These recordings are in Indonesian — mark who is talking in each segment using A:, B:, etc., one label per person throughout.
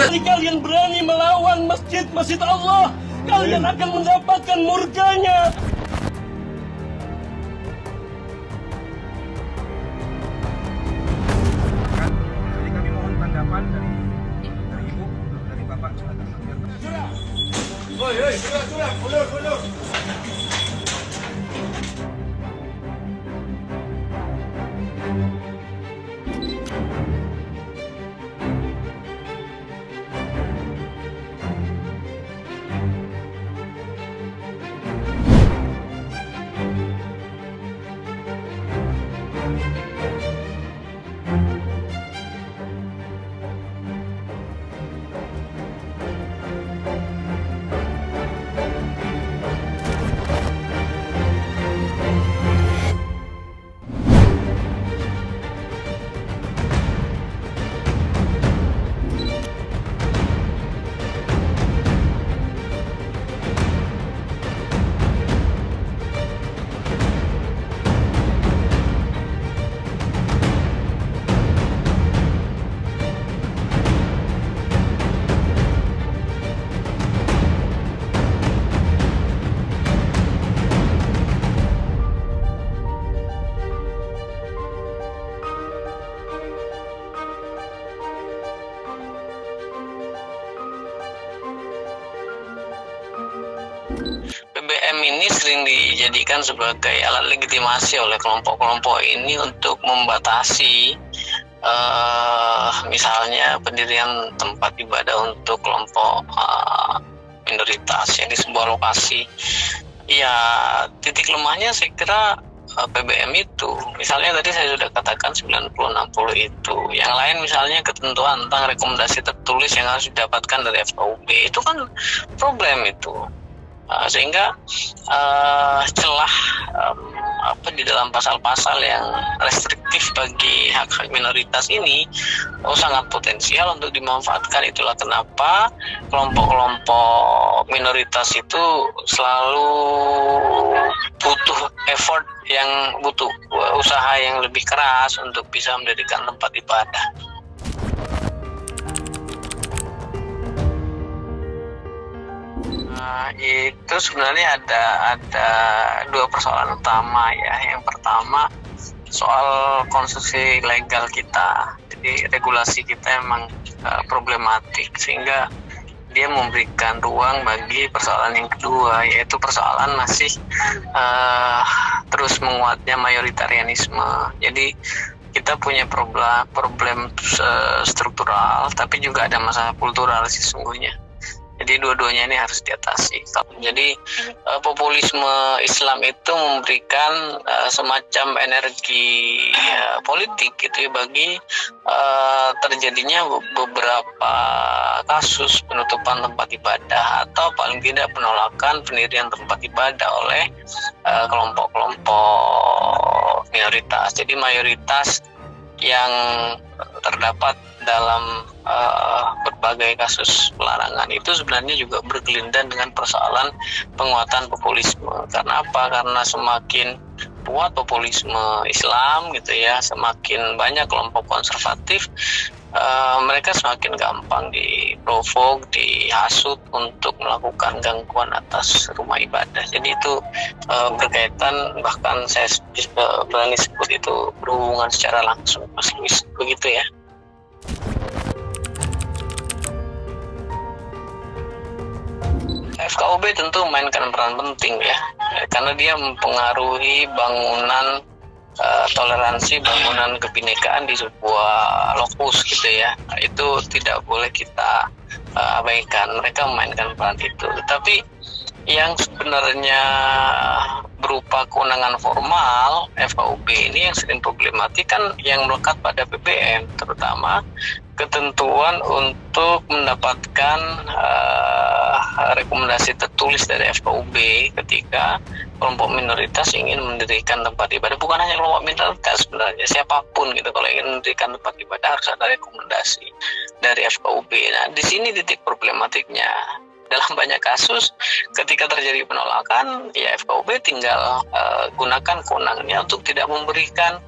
A: Jika kalian berani melawan masjid-masjid Allah, kalian akan mendapatkan murkanya.
B: Jadi kami mohon tanggapan dari Ibu, dari Bapak. Sudah, mundur.
C: BBM ini sering dijadikan sebagai alat legitimasi oleh kelompok-kelompok ini untuk membatasi misalnya pendirian tempat ibadah untuk kelompok minoritas yang di sebuah lokasi. Ya, titik lemahnya saya kira BBM itu, misalnya tadi saya sudah katakan 90-60 itu. Yang lain misalnya ketentuan tentang rekomendasi tertulis yang harus didapatkan dari FKUB, itu kan problem itu. Sehingga celah di dalam pasal-pasal yang restriktif bagi hak-hak minoritas ini sangat potensial untuk dimanfaatkan. Itulah kenapa kelompok-kelompok minoritas itu selalu butuh effort, yang butuh usaha yang lebih keras untuk bisa mendirikan tempat ibadah. Itu sebenarnya ada dua persoalan utama ya. Yang pertama soal konstruksi legal kita. Jadi regulasi kita emang problematik, sehingga dia memberikan ruang bagi persoalan yang kedua, yaitu persoalan masih terus menguatnya mayoritarianisme. Jadi kita punya problem struktural, tapi juga ada masalah kultural sesungguhnya. Jadi dua-duanya ini harus diatasi. Jadi populisme Islam itu memberikan semacam energi politik gitu ya, bagi terjadinya beberapa kasus penutupan tempat ibadah atau paling tidak penolakan pendirian tempat ibadah oleh kelompok-kelompok minoritas. Jadi mayoritas yang terdapat dalam berbagai kasus pelarangan itu sebenarnya juga berkelindan dengan persoalan penguatan populisme. Karena apa? Karena semakin kuat populisme Islam gitu ya, semakin banyak kelompok konservatif, mereka semakin gampang diprovok, dihasut untuk melakukan gangguan atas rumah ibadah. Jadi itu berkaitan, bahkan saya berani sebut itu berhubungan secara langsung, Mas Luis, begitu ya. FKUB tentu mainkan peran penting ya, karena dia mempengaruhi bangunan toleransi, bangunan kebinekaan di sebuah lokus gitu ya. Itu tidak boleh kita abaikan. Mereka memainkan peran itu. Tetapi yang sebenarnya berupa kewenangan formal FKUB ini yang sering problematik kan yang melekat pada BBM, terutama ketentuan untuk mendapatkan rekomendasi tertulis dari FKUB ketika kelompok minoritas ingin mendirikan tempat ibadah. Bukan hanya kelompok minoritas, sebenarnya siapapun gitu, kalau ingin mendirikan tempat ibadah harus ada rekomendasi dari FKUB. Nah, di sini titik problematiknya. Dalam banyak kasus ketika terjadi penolakan, ya FKUB tinggal gunakan kewenangannya untuk tidak memberikan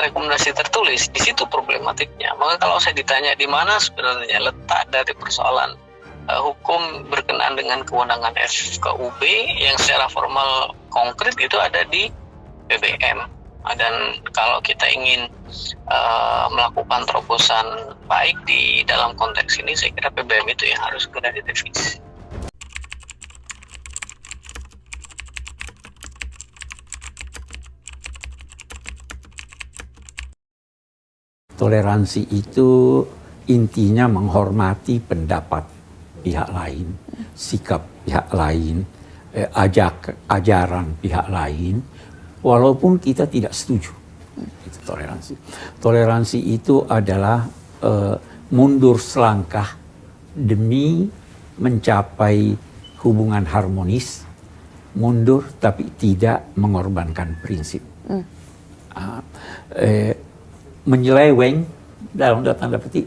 C: rekomendasi tertulis, di situ problematiknya. Maka kalau saya ditanya di mana sebenarnya letak dari persoalan hukum berkenaan dengan kewenangan FKUB yang secara formal konkret itu ada di BBM. Dan kalau kita ingin melakukan terobosan baik di dalam konteks ini, saya kira BBM itu yang harus segera direvisi.
D: Toleransi itu intinya menghormati pendapat pihak lain, sikap pihak lain, ajaran pihak lain, walaupun kita tidak setuju. Itu toleransi. Toleransi itu adalah mundur selangkah demi mencapai hubungan harmonis, mundur tapi tidak mengorbankan prinsip. Menyeleweng dalam tanda petik,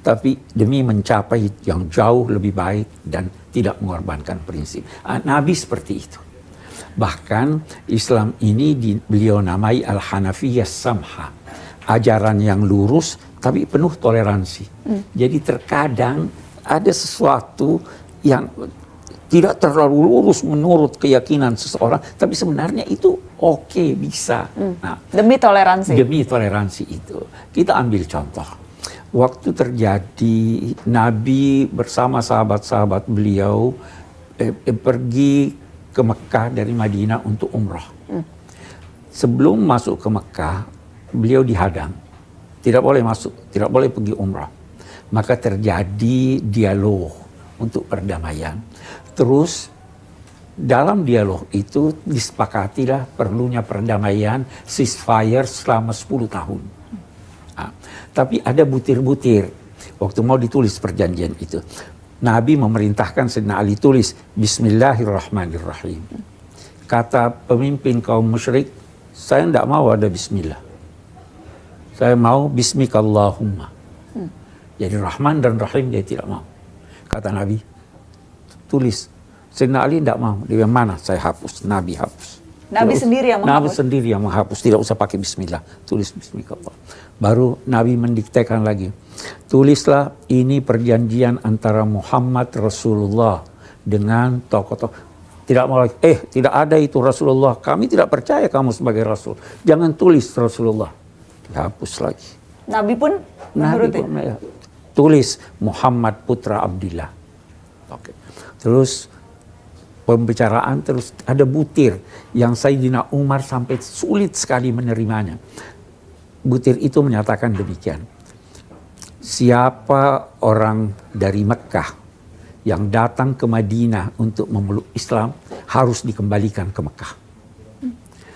D: tapi demi mencapai yang jauh lebih baik dan tidak mengorbankan prinsip. Nabi seperti itu. Bahkan Islam ini beliau namai Al-Hanafiyah Samha, ajaran yang lurus tapi penuh toleransi. Jadi terkadang ada sesuatu yang tidak terlalu lurus menurut keyakinan seseorang, tapi sebenarnya itu oke, bisa. Nah,
E: demi toleransi.
D: Demi toleransi itu. Kita ambil contoh. Waktu terjadi Nabi bersama sahabat-sahabat beliau pergi ke Mekah dari Madinah untuk umrah. Sebelum masuk ke Mekah, beliau dihadang. Tidak boleh masuk, tidak boleh pergi umrah. Maka terjadi dialog untuk perdamaian. Terus dalam dialog itu disepakatilah perlunya perdamaian, ceasefire selama 10 tahun. Tapi ada butir-butir waktu mau ditulis perjanjian itu. Nabi memerintahkan Sayyidina Ali tulis Bismillahirrahmanirrahim. Kata pemimpin kaum musyrik, saya tidak mau ada bismillah. Saya mau bismikallahumma. Jadi Rahman dan Rahim dia tidak mau. Kata Nabi, tulis. Sayyidina Ali tidak mau. Dia mana? Saya hapus. Nabi hapus.
E: Nabi sendiri yang menghapus?
D: Nabi sendiri yang menghapus. Tidak usah pakai bismillah. Tulis bismillah. Baru Nabi mendiktekan lagi. Tulislah ini perjanjian antara Muhammad Rasulullah dengan tokoh-tokoh. Tidak mau lagi. Tidak ada itu Rasulullah. Kami tidak percaya kamu sebagai Rasul. Jangan tulis Rasulullah. Dihapus lagi.
E: Nabi pun menuruti?
D: Nabi pun, tulis Muhammad putra Abdillah. Oke. Terus pembicaraan terus ada butir yang Sayyidina Umar sampai sulit sekali menerimanya. Butir itu menyatakan demikian. Siapa orang dari Mekah yang datang ke Madinah untuk memeluk Islam harus dikembalikan ke Mekah.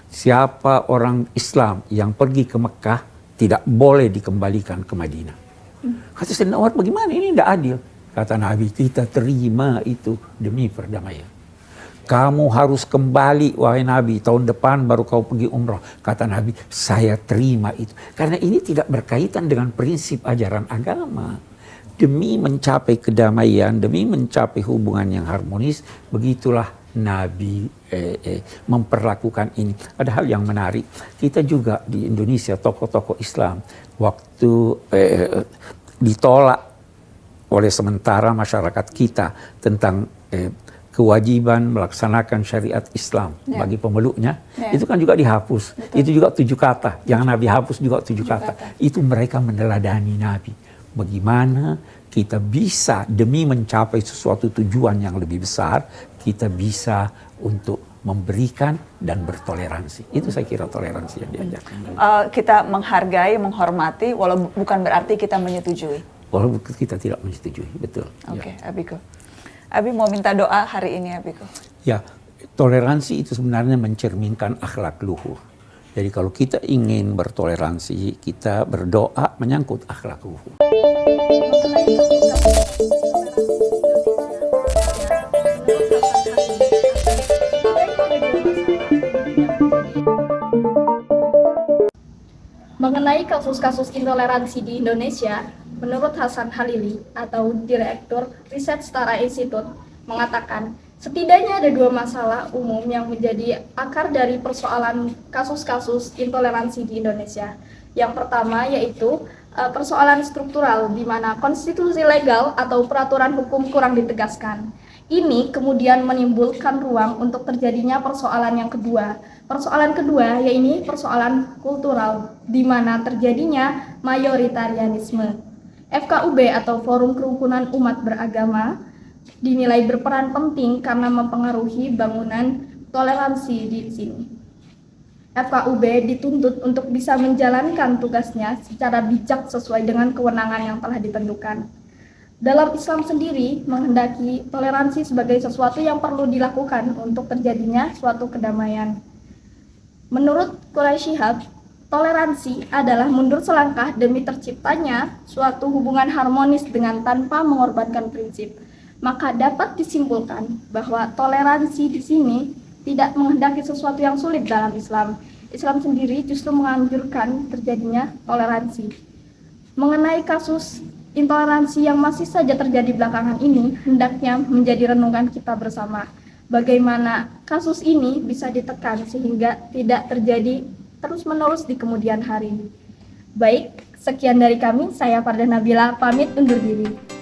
D: Siapa orang Islam yang pergi ke Mekah tidak boleh dikembalikan ke Madinah. Kata Sayyidina Umar, bagaimana ini tidak adil? Kata Nabi, kita terima itu demi perdamaian. Kamu harus kembali, wahai Nabi, tahun depan baru kau pergi umrah. Kata Nabi, saya terima itu. Karena ini tidak berkaitan dengan prinsip ajaran agama. Demi mencapai kedamaian, demi mencapai hubungan yang harmonis, begitulah Nabi memperlakukan ini. Ada hal yang menarik. Kita juga di Indonesia, tokoh-tokoh Islam, waktu ditolak oleh sementara masyarakat kita tentang kewajiban melaksanakan syariat Islam bagi pemeluknya, itu kan juga dihapus. Betul. Itu juga 7 kata. Yang Nabi hapus juga 7 kata. Itu mereka meneladani Nabi. Bagaimana kita bisa demi mencapai sesuatu tujuan yang lebih besar, kita bisa untuk memberikan dan bertoleransi. Itu saya kira toleransi yang diajarkan.
E: Kita menghargai, menghormati, walau bukan berarti kita menyetujui.
D: Walaupun kita tidak menyetujui, betul.
E: Oke, Abiko. Abi mau minta doa hari ini, Abiko.
D: Ya, toleransi itu sebenarnya mencerminkan akhlak luhur. Jadi kalau kita ingin bertoleransi, kita berdoa menyangkut akhlak luhur.
F: Mengenai kasus-kasus intoleransi di Indonesia, menurut Hasan Halili atau Direktur Riset Setara Institute mengatakan Setidaknya ada dua masalah umum yang menjadi akar dari persoalan kasus-kasus intoleransi di Indonesia. Yang pertama yaitu persoalan struktural, di mana konstitusi legal atau peraturan hukum kurang ditegaskan. Ini kemudian menimbulkan ruang untuk terjadinya persoalan yang kedua. Persoalan kedua yaitu persoalan kultural, di mana terjadinya mayoritarianisme. FKUB atau Forum Kerukunan Umat Beragama dinilai berperan penting karena mempengaruhi bangunan toleransi di sini. FKUB dituntut untuk bisa menjalankan tugasnya secara bijak sesuai dengan kewenangan yang telah ditentukan. Dalam Islam sendiri menghendaki toleransi sebagai sesuatu yang perlu dilakukan untuk terjadinya suatu kedamaian. Menurut Quraisy Shihab, toleransi adalah mundur selangkah demi terciptanya suatu hubungan harmonis dengan tanpa mengorbankan prinsip. Maka dapat disimpulkan bahwa toleransi di sini tidak menghendaki sesuatu yang sulit dalam Islam. Islam sendiri justru menganjurkan terjadinya toleransi. Mengenai kasus intoleransi yang masih saja terjadi belakangan ini, hendaknya menjadi renungan kita bersama. Bagaimana kasus ini bisa ditekan sehingga tidak terjadi terus-menerus di kemudian hari. Baik, sekian dari kami. Saya Farda Nabila, pamit undur diri.